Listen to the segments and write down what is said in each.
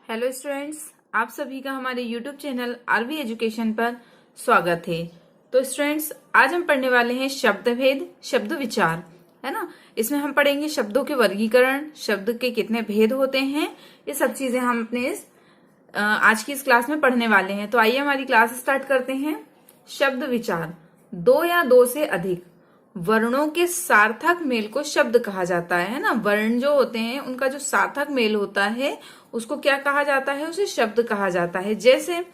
Hello students, आप सभी का हमारे यूट्यूब चैनल आरवी एजुकेशन पर स्वागत है। तो स्टूडेंट्स, आज हम पढ़ने वाले हैं शब्द भेद, शब्द विचार, है ना। इसमें हम पढ़ेंगे शब्दों के वर्गीकरण, शब्द के कितने भेद होते हैं, ये सब चीजें हम अपने आज की इस क्लास में पढ़ने वाले हैं। तो आइए हमारी क्लास स्टार्ट करते हैं। शब्द विचार, दो या दो से अधिक वर्णों के सार्थक मेल को शब्द कहा जाता है ना। वर्ण जो होते हैं उनका जो सार्थक मेल होता है उसको क्या कहा जाता है, उसे शब्द कहा जाता है। जैसे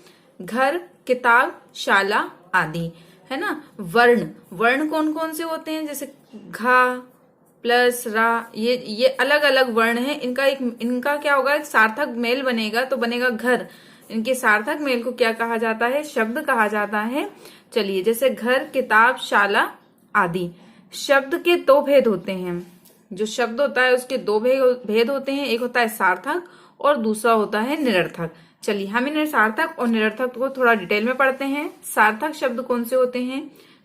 घर, किताब, शाला आदि, है ना। वर्ण वर्ण कौन कौन से होते हैं, जैसे घा प्लस रा, ये अलग अलग वर्ण है। इनका क्या होगा, एक सार्थक मेल बनेगा तो बनेगा घर। इनके सार्थक मेल को क्या कहा जाता है, शब्द कहा जाता है। चलिए, जैसे घर, किताब, शाला आदि। शब्द के दो भेद होते हैं। जो शब्द होता है उसके दो भेद होते हैं, एक होता है सार्थक और दूसरा होता है निरर्थक। चलिए, हम इन सार्थक और निरर्थक को थोड़ा डिटेल में पढ़ते हैं। सार्थक शब्द कौन से होते हैं,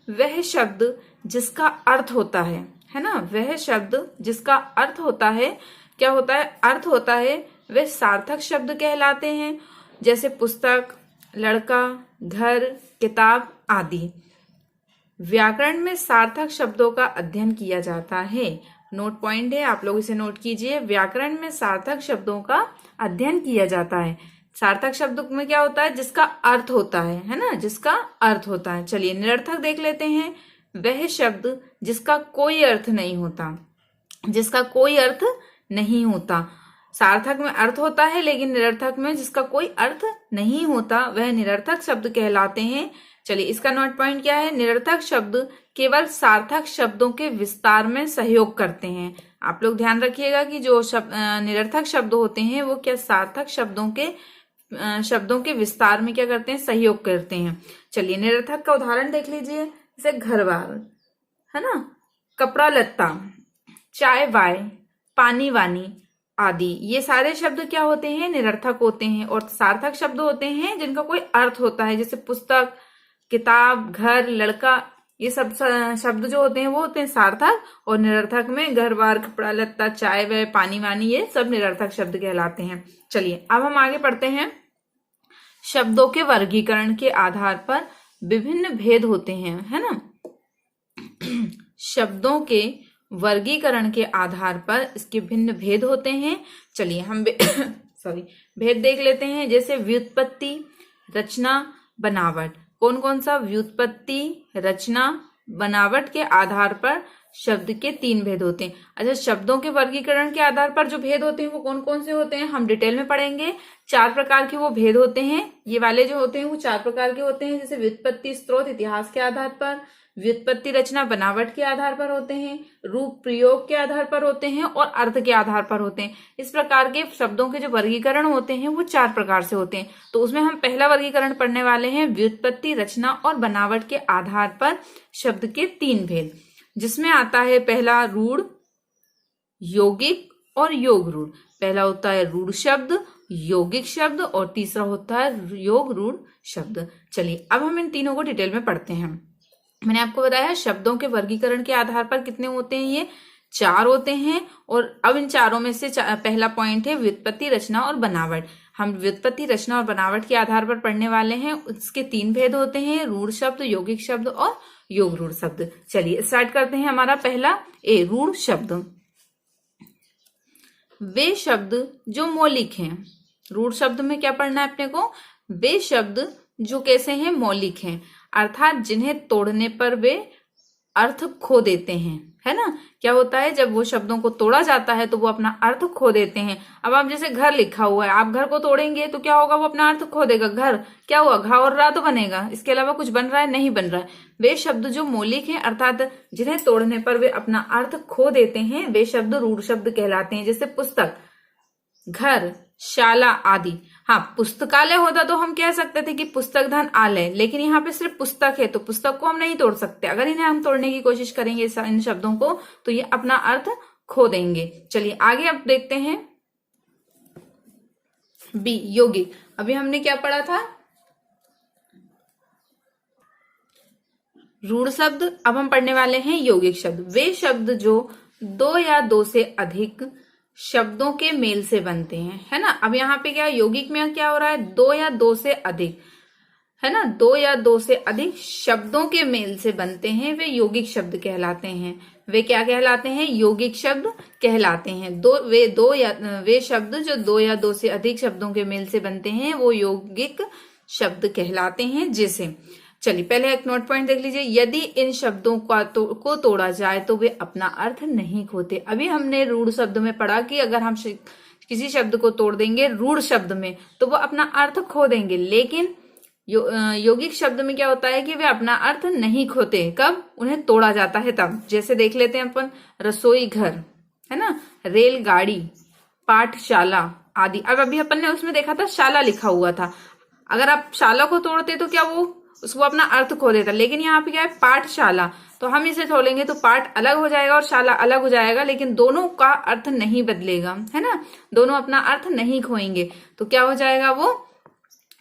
वह शब्द जिसका अर्थ होता है ना। वह शब्द जिसका अर्थ होता है, क्या होता है, अर्थ होता है, वह सार्थक शब्द कहलाते हैं। जैसे पुस्तक, लड़का, घर, किताब आदि। व्याकरण में सार्थक शब्दों का अध्ययन किया जाता है। नोट पॉइंट है, आप लोग इसे नोट कीजिए। व्याकरण में सार्थक शब्दों का अध्ययन किया जाता है। सार्थक शब्द में क्या होता है, जिसका अर्थ होता है ना, जिसका अर्थ होता है। चलिए, निरर्थक देख लेते हैं। वह शब्द जिसका कोई अर्थ नहीं होता, जिसका कोई अर्थ नहीं होता। सार्थक में अर्थ होता है लेकिन निरर्थक में जिसका कोई अर्थ नहीं होता, वह निरर्थक शब्द कहलाते हैं। चलिए, इसका नोट पॉइंट क्या है, निरर्थक शब्द केवल सार्थक शब्दों के विस्तार में सहयोग करते हैं। आप लोग ध्यान रखिएगा कि जो निरर्थक शब्द होते हैं वो क्या सार्थक शब्दों के विस्तार में क्या करते हैं, सहयोग करते हैं। चलिए, निरर्थक का उदाहरण देख लीजिए। जैसे घर बार, है ना, कपड़ा लत्ता, चाय वाय, पानी वानी आदि। ये सारे शब्द क्या होते हैं, निरर्थक होते हैं। और सार्थक शब्द होते हैं जिनका कोई अर्थ होता है। जैसे पुस्तक, किताब, घर, लड़का, ये सब शब्द जो होते हैं वो होते हैं सार्थक। और निरर्थक में घर बार, कपड़ा लत्ता, चाय व पानी वानी, ये सब निरर्थक शब्द कहलाते हैं। चलिए, अब हम आगे पढ़ते हैं। शब्दों के वर्गीकरण के आधार पर विभिन्न भेद होते हैं, है ना। शब्दों के वर्गीकरण के आधार पर इसके भिन्न भेद होते हैं। चलिए, हम भेद देख लेते हैं। जैसे व्युत्पत्ति, रचना, बनावट। कौन कौन सा, व्युत्पत्ति, रचना, बनावट के आधार पर शब्द के तीन भेद होते हैं। अच्छा, शब्दों के वर्गीकरण के आधार पर जो भेद होते हैं वो कौन कौन से होते हैं, हम डिटेल में पढ़ेंगे। 4 प्रकार के वो भेद होते हैं। ये वाले जो होते हैं वो 4 प्रकार के होते हैं। जैसे व्युत्पत्ति, स्रोत, इतिहास के आधार पर। व्युत्पत्ति, रचना, बनावट के आधार पर होते हैं। रूप, प्रयोग के आधार पर होते हैं और अर्थ के आधार पर होते हैं। इस प्रकार के शब्दों के जो वर्गीकरण होते हैं वो 4 प्रकार से होते हैं। तो उसमें हम पहला वर्गीकरण पढ़ने वाले हैं, व्युत्पत्ति, रचना और बनावट के आधार पर शब्द के 3 भेद। जिसमें आता है पहला रूढ़, यौगिक और योग रूढ़। पहला होता है रूढ़ शब्द, यौगिक शब्द और तीसरा होता है योग रूढ़ शब्द। चलिए, अब हम इन तीनों को डिटेल में पढ़ते हैं। मैंने आपको बताया शब्दों के वर्गीकरण के आधार पर कितने होते हैं, ये 4 होते हैं। और अब इन चारों में से पहला पॉइंट है व्युत्पत्ति, रचना और बनावट। हम व्युत्पत्ति, रचना और बनावट के आधार पर पढ़ने वाले हैं। उसके 3 भेद होते हैं, रूढ़ शब्द, यौगिक शब्द और योग रूढ़ शब्द। चलिए, स्टार्ट करते हैं। हमारा पहला रूढ़ शब्द। वे शब्द जो मौलिक हैं। रूढ़ शब्द में क्या पढ़ना है अपने को, वे शब्द जो कैसे हैं, मौलिक हैं, अर्थात जिन्हें तोड़ने पर वे अर्थ खो देते हैं, है ना। क्या होता है, जब वो शब्दों को तोड़ा जाता है तो वो अपना अर्थ खो देते हैं। अब आप जैसे घर लिखा हुआ है, आप घर को तोड़ेंगे तो क्या होगा, वो अपना अर्थ खो देगा। घर क्या हुआ, घा और रा तो बनेगा, इसके अलावा कुछ बन रहा है, नहीं बन रहा है। वे शब्द जो मौलिक हैं अर्थात जिन्हें तोड़ने पर वे अपना अर्थ खो देते हैं, वे शब्द रूढ़ शब्द कहलाते हैं। जैसे पुस्तक, घर, शाला आदि। हाँ, पुस्तकालय होता तो हम कह सकते थे कि पुस्तक धन आलय, लेकिन यहाँ पे सिर्फ पुस्तक है तो पुस्तक को हम नहीं तोड़ सकते। अगर इन्हें हम तोड़ने की कोशिश करेंगे इन शब्दों को तो ये अपना अर्थ खो देंगे। चलिए, आगे अब देखते हैं बी, यौगिक। अभी हमने क्या पढ़ा था, रूढ़ शब्द। अब हम पढ़ने वाले हैं यौगिक शब्द। वे शब्द जो 2 या 2 से अधिक शब्दों के मेल से बनते हैं, है ना। अब यहाँ पे क्या यौगिक में क्या हो रहा है, दो या दो से अधिक, है ना, दो या दो से अधिक शब्दों के मेल से बनते हैं, वे यौगिक शब्द कहलाते हैं। वे क्या कहलाते हैं, यौगिक शब्द कहलाते हैं। वे शब्द जो दो या दो से अधिक शब्दों के मेल से बनते हैं वो यौगिक शब्द कहलाते हैं। जैसे चलिए पहले एक नोट पॉइंट देख लीजिए, यदि इन शब्दों को तोड़ा जाए तो वे अपना अर्थ नहीं खोते। अभी हमने रूढ़ शब्द में पढ़ा कि अगर हम किसी शब्द को तोड़ देंगे रूढ़ शब्द में तो वो अपना अर्थ खो देंगे, लेकिन यौगिक शब्द में क्या होता है कि वे अपना अर्थ नहीं खोते। कब, उन्हें तोड़ा जाता है तब। जैसे देख लेते हैं अपन, रसोई घर, है ना, रेलगाड़ी, पाठशाला आदि। अब अभी अपन ने उसमें देखा था शाला लिखा हुआ था, अगर आप शाला को तोड़ते तो क्या वो उसको अपना अर्थ खो देता, लेकिन यहाँ पे क्या है पाठशाला, तो हम इसे तोड़ेंगे तो पाठ अलग हो जाएगा और शाला अलग हो जाएगा, लेकिन दोनों का अर्थ नहीं बदलेगा, है ना, दोनों अपना अर्थ नहीं खोएंगे। तो क्या हो जाएगा, वो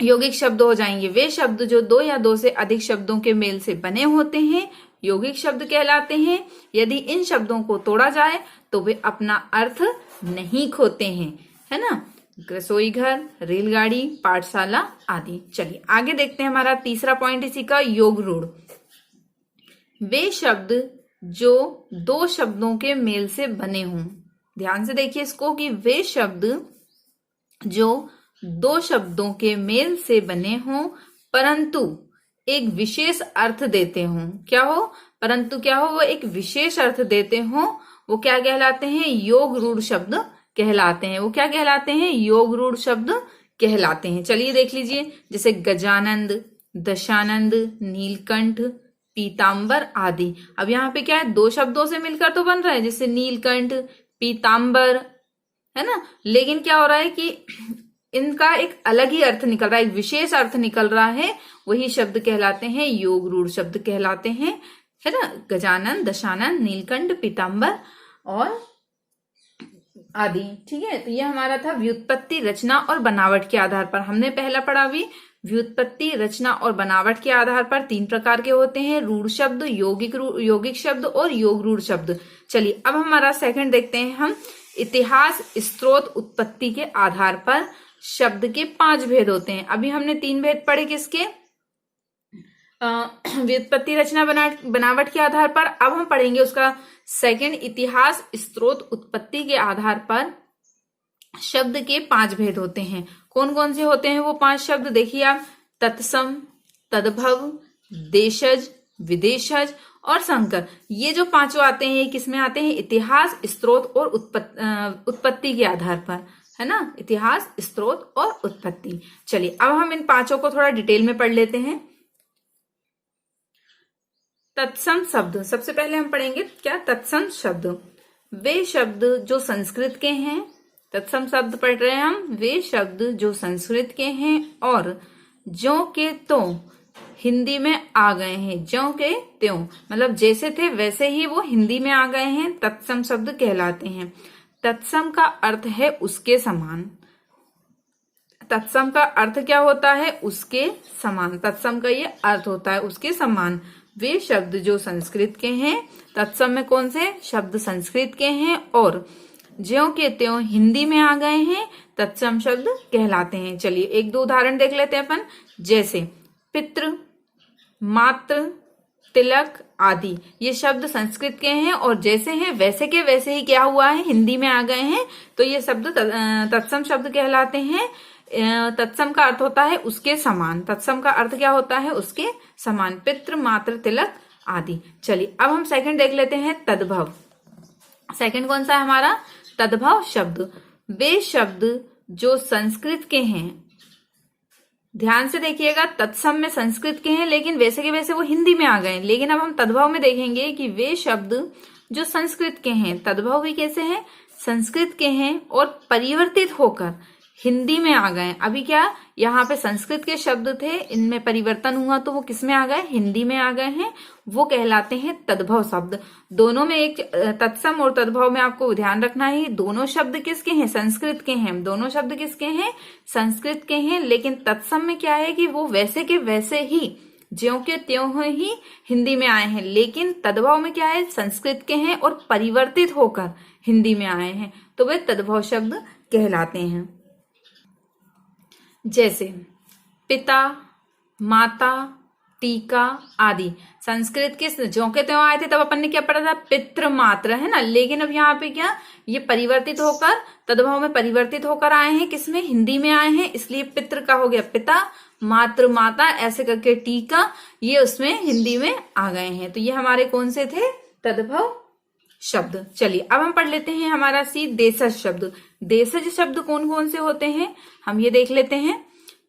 यौगिक शब्द हो जाएंगे। वे शब्द जो दो या दो से अधिक शब्दों के मेल से बने होते हैं यौगिक शब्द कहलाते हैं। यदि इन शब्दों को तोड़ा जाए तो वे अपना अर्थ नहीं खोते हैं, है ना, रसोई घर, रेलगाड़ी, पाठशाला आदि। चलिए आगे देखते हैं, हमारा तीसरा पॉइंट इसी का, योग रूढ़। वे शब्द जो दो शब्दों के मेल से बने हों, ध्यान से देखिए इसको, कि वे शब्द जो दो शब्दों के मेल से बने हों परंतु एक विशेष अर्थ देते हों। क्या हो, परंतु क्या हो, वो एक विशेष अर्थ देते हों, वो क्या कहलाते हैं, योग रूढ़ शब्द कहलाते हैं। वो क्या कहलाते हैं, योग रूढ़ शब्द कहलाते हैं। चलिए देख लीजिए, जैसे गजानंद, दशानंद, नीलकंठ, पीतांबर आदि। अब यहाँ पे क्या है, दो शब्दों से मिलकर तो बन रहा है, जैसे नीलकंठ, पीतांबर, है ना, लेकिन क्या हो रहा है कि इनका एक अलग ही अर्थ निकल रहा है, एक विशेष अर्थ निकल रहा है, वही शब्द कहलाते हैं योग रूढ़ शब्द कहलाते हैं, है ना। गजानन, दशानन, नीलकंठ, पीतांबर और आदि। ठीक है, तो ये हमारा था व्युत्पत्ति, रचना और बनावट के आधार पर। हमने पहला पढ़ा भी, व्युत्पत्ति, रचना और बनावट के आधार पर तीन प्रकार के होते हैं, रूढ़ शब्द, यौगिक शब्द और योग रूढ़ शब्द। चलिए अब हमारा सेकंड देखते हैं हम, इतिहास, स्रोत, उत्पत्ति के आधार पर शब्द के 5 भेद होते हैं। अभी हमने 3 भेद पढ़े किसके, व्युत्पत्ति, रचना, बनावट के आधार पर। अब हम पढ़ेंगे उसका सेकंड, इतिहास, स्रोत, उत्पत्ति के आधार पर शब्द के 5 भेद होते हैं। कौन कौन से होते हैं वो 5 शब्द, देखिए आप, तत्सम, तद्भव, देशज, विदेशज और संकर। ये जो 5 आते हैं, ये किसमें आते हैं, इतिहास, स्रोत और उत्पत्ति के आधार पर, है ना, इतिहास, स्रोत और उत्पत्ति। चलिए अब हम इन 5 को थोड़ा डिटेल में पढ़ लेते हैं। तत्सम शब्द, सबसे पहले हम पढ़ेंगे क्या, तत्सम शब्द, वे शब्द जो संस्कृत के हैं, तत्सम शब्द पढ़ रहे हैं हम, वे शब्द जो संस्कृत के हैं और ज्यों के त्यों हिंदी में आ गए हैं। ज्यों के त्यों मतलब जैसे थे वैसे ही वो हिंदी में आ गए हैं, तत्सम शब्द कहलाते हैं। तत्सम का अर्थ है उसके समान। तत्सम का अर्थ क्या होता है, उसके समान। तत्सम का ये अर्थ होता है उसके समान। वे शब्द जो संस्कृत के हैं, तत्सम में कौन से शब्द संस्कृत के हैं और ज्यों के त्यों हिंदी में आ गए हैं, तत्सम शब्द कहलाते हैं। चलिए एक दो उदाहरण देख लेते हैं अपन, जैसे पितृ, मातृ, तिलक आदि। ये शब्द संस्कृत के हैं और जैसे हैं वैसे के वैसे ही क्या हुआ है, हिंदी में आ गए हैं, तो ये शब्द तत्सम शब्द कहलाते हैं। तत्सम का अर्थ होता है उसके समान। तत्सम का अर्थ क्या होता है, उसके समान। पितृ, मातृ, तिलक आदि। चलिए अब हम सेकंड देख लेते हैं, तद्भव। सेकंड कौन सा है हमारा, तद्भव शब्द, वे शब्द जो संस्कृत के हैं। ध्यान से देखिएगा, तत्सम में संस्कृत के हैं लेकिन वैसे के वैसे वो हिंदी में आ गए, लेकिन अब हम तद्भव में देखेंगे कि वे शब्द जो संस्कृत के हैं, तद्भव भी कैसे हैं, संस्कृत के हैं और परिवर्तित होकर हिंदी में आ गए। अभी क्या यहाँ पे संस्कृत के शब्द थे, इनमें परिवर्तन हुआ तो वो किस में आ गए, हिंदी में आ गए हैं, वो कहलाते हैं तद्भव शब्द। दोनों में एक तत्सम और तद्भव में आपको ध्यान रखना है, दोनों शब्द किसके हैं, संस्कृत के हैं। दोनों शब्द किसके हैं, संस्कृत के हैं, लेकिन तत्सम में क्या है कि वो वैसे के वैसे ही ज्यों के त्यों ही हिंदी में आए हैं, लेकिन तद्भव में क्या है, संस्कृत के हैं और परिवर्तित होकर हिंदी में आए हैं। तो वे तद्भव शब्द कहलाते हैं। जैसे पिता, माता, टीका आदि। संस्कृत के ज्यों के त्यों आए थे तब अपन ने क्या पढ़ा था, पितृ मात्र, है ना। लेकिन अब यहाँ पे क्या, ये परिवर्तित होकर तद्भव में परिवर्तित होकर आए हैं, किसमें, हिंदी में आए हैं, इसलिए पितृ का हो गया पिता, मातृ माता, ऐसे करके टीका, ये उसमें हिंदी में आ गए हैं। तो ये हमारे कौन से थे, तद्भव शब्द। चलिए अब हम पढ़ लेते हैं हमारा सी देशज शब्द। देशज शब्द कौन कौन से होते हैं, हम ये देख लेते हैं।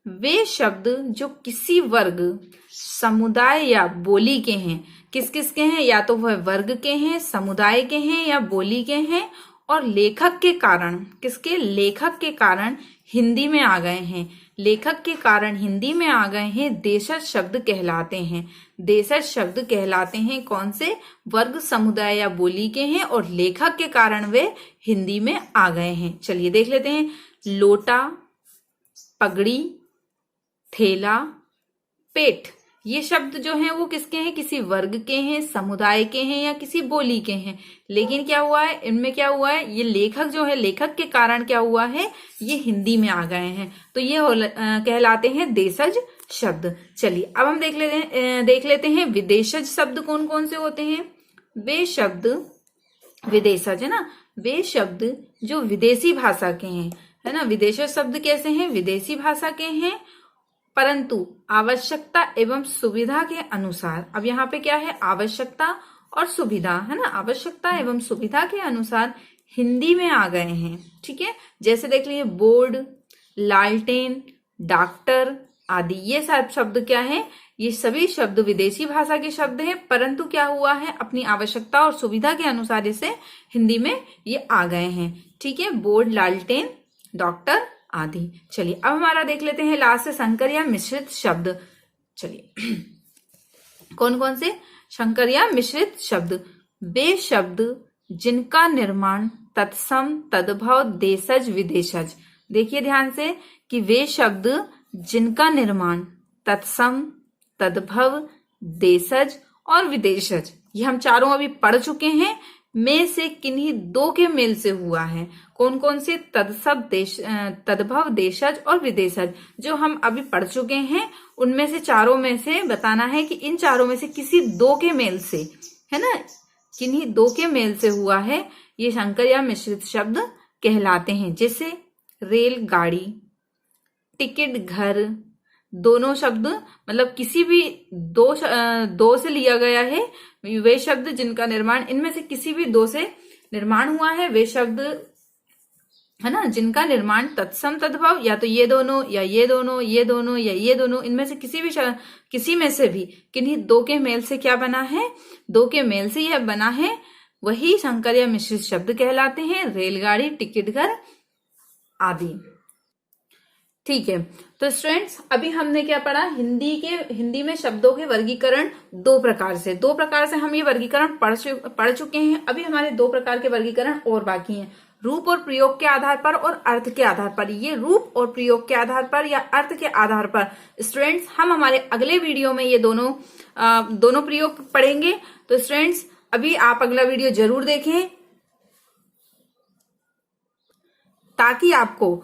वे शब्द जो किसी वर्ग, समुदाय या बोली के हैं। किस किस के हैं, या तो वह वर्ग के हैं, समुदाय के हैं या बोली के हैं, और लेखक के कारण, किसके, लेखक के कारण हिंदी में आ गए हैं। लेखक के कारण हिंदी में आ गए हैं, देशज शब्द कहलाते हैं। देशज शब्द कहलाते हैं कौन से, वर्ग, समुदाय या बोली के हैं और लेखक के कारण वे हिंदी में आ गए हैं। चलिए देख लेते हैं। लोटा, पगड़ी, थैला, पेट, ये शब्द जो हैं वो किसके हैं, किसी वर्ग के हैं, समुदाय के हैं या किसी बोली के हैं। लेकिन क्या हुआ है, इनमें क्या हुआ है, ये लेखक जो है, लेखक के कारण क्या हुआ है, ये हिंदी में आ गए हैं। तो ये कहलाते हैं देशज शब्द। चलिए अब हम देख लेते हैं विदेशज शब्द कौन कौन से होते हैं। वे शब्द, विदेशज है ना, वे शब्द जो विदेशी भाषा के हैं, है ना। विदेशज शब्द कैसे हैं, विदेशी भाषा के हैं, परंतु आवश्यकता एवं सुविधा के अनुसार। अब यहाँ पे क्या है, आवश्यकता और सुविधा, है ना। आवश्यकता एवं सुविधा के अनुसार हिंदी में आ गए हैं, ठीक है। जैसे देख लीजिए बोर्ड, लालटेन, डॉक्टर आदि, ये सब शब्द क्या है, ये सभी शब्द विदेशी भाषा के शब्द हैं, परंतु क्या हुआ है, अपनी आवश्यकता और सुविधा के अनुसार इसे हिंदी में ये आ गए हैं, ठीक है। बोर्ड, लालटेन, डॉक्टर आदि। चलिए अब हमारा देख लेते हैं लास्ट से संकर या मिश्रित शब्द। चलिए कौन कौन से, संकर या मिश्रित शब्द। वे शब्द जिनका निर्माण तत्सम, तद्भव, देशज, विदेशज। देखिए ध्यान से कि वे शब्द जिनका निर्माण तत्सम, तद्भव, देशज और विदेशज, ये हम चारों अभी पढ़ चुके हैं, में से किन्हीं दो के मेल से हुआ है। कौन कौन से, तद्भव, देशज और विदेशज, जो हम अभी पढ़ चुके हैं, उनमें से चारों में से बताना है कि इन चारों में से किसी दो के मेल से, है ना, किन्हीं दो के मेल से हुआ है, ये संकर या मिश्रित शब्द कहलाते हैं। जैसे रेलगाड़ी, टिकट, घर, दोनों शब्द मतलब किसी भी दो से लिया गया है। वे शब्द जिनका निर्माण, इनमें से किसी भी दो से निर्माण हुआ है, वे शब्द, है ना, जिनका निर्माण तत्सम, तद्भव, या तो ये दोनों या ये दोनों, ये दोनों या ये दोनों, इनमें से किसी में से भी किन्हीं दो के मेल से क्या बना है, दो के मेल से यह बना है, वही संकर या मिश्रित शब्द कहलाते हैं। रेलगाड़ी, टिकट, घर आदि, ठीक है। तो स्टूडेंट्स अभी हमने क्या पढ़ा, हिंदी में शब्दों के वर्गीकरण दो प्रकार से हम ये वर्गीकरण पढ़ चुके हैं। अभी हमारे दो प्रकार के वर्गीकरण और बाकी हैं, रूप और प्रयोग के आधार पर और अर्थ के आधार पर। ये रूप और प्रयोग के आधार पर या अर्थ के आधार पर स्टूडेंट्स हम हमारे अगले वीडियो में ये दोनों प्रयोग पढ़ेंगे। तो स्टूडेंट्स अभी आप अगला वीडियो जरूर देखें, ताकि आपको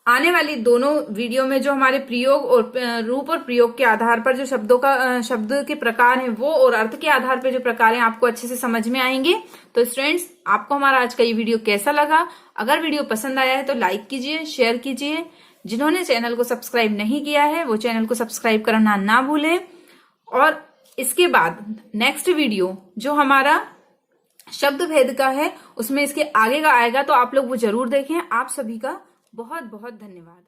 आने वाली दोनों वीडियो में जो हमारे प्रयोग और रूप और प्रयोग के आधार पर जो शब्द के प्रकार हैं वो, और अर्थ के आधार पर जो प्रकार हैं, आपको अच्छे से समझ में आएंगे। तो स्टूडेंट्स आपको हमारा आज का ये वीडियो कैसा लगा, अगर वीडियो पसंद आया है तो लाइक कीजिए, शेयर कीजिए। जिन्होंने चैनल को सब्सक्राइब नहीं किया है वो चैनल को सब्सक्राइब करना ना भूलें। और इसके बाद नेक्स्ट वीडियो जो हमारा शब्द भेद का है, उसमें इसके आगे का आएगा, तो आप लोग वो जरूर देखें। आप सभी का बहुत बहुत धन्यवाद।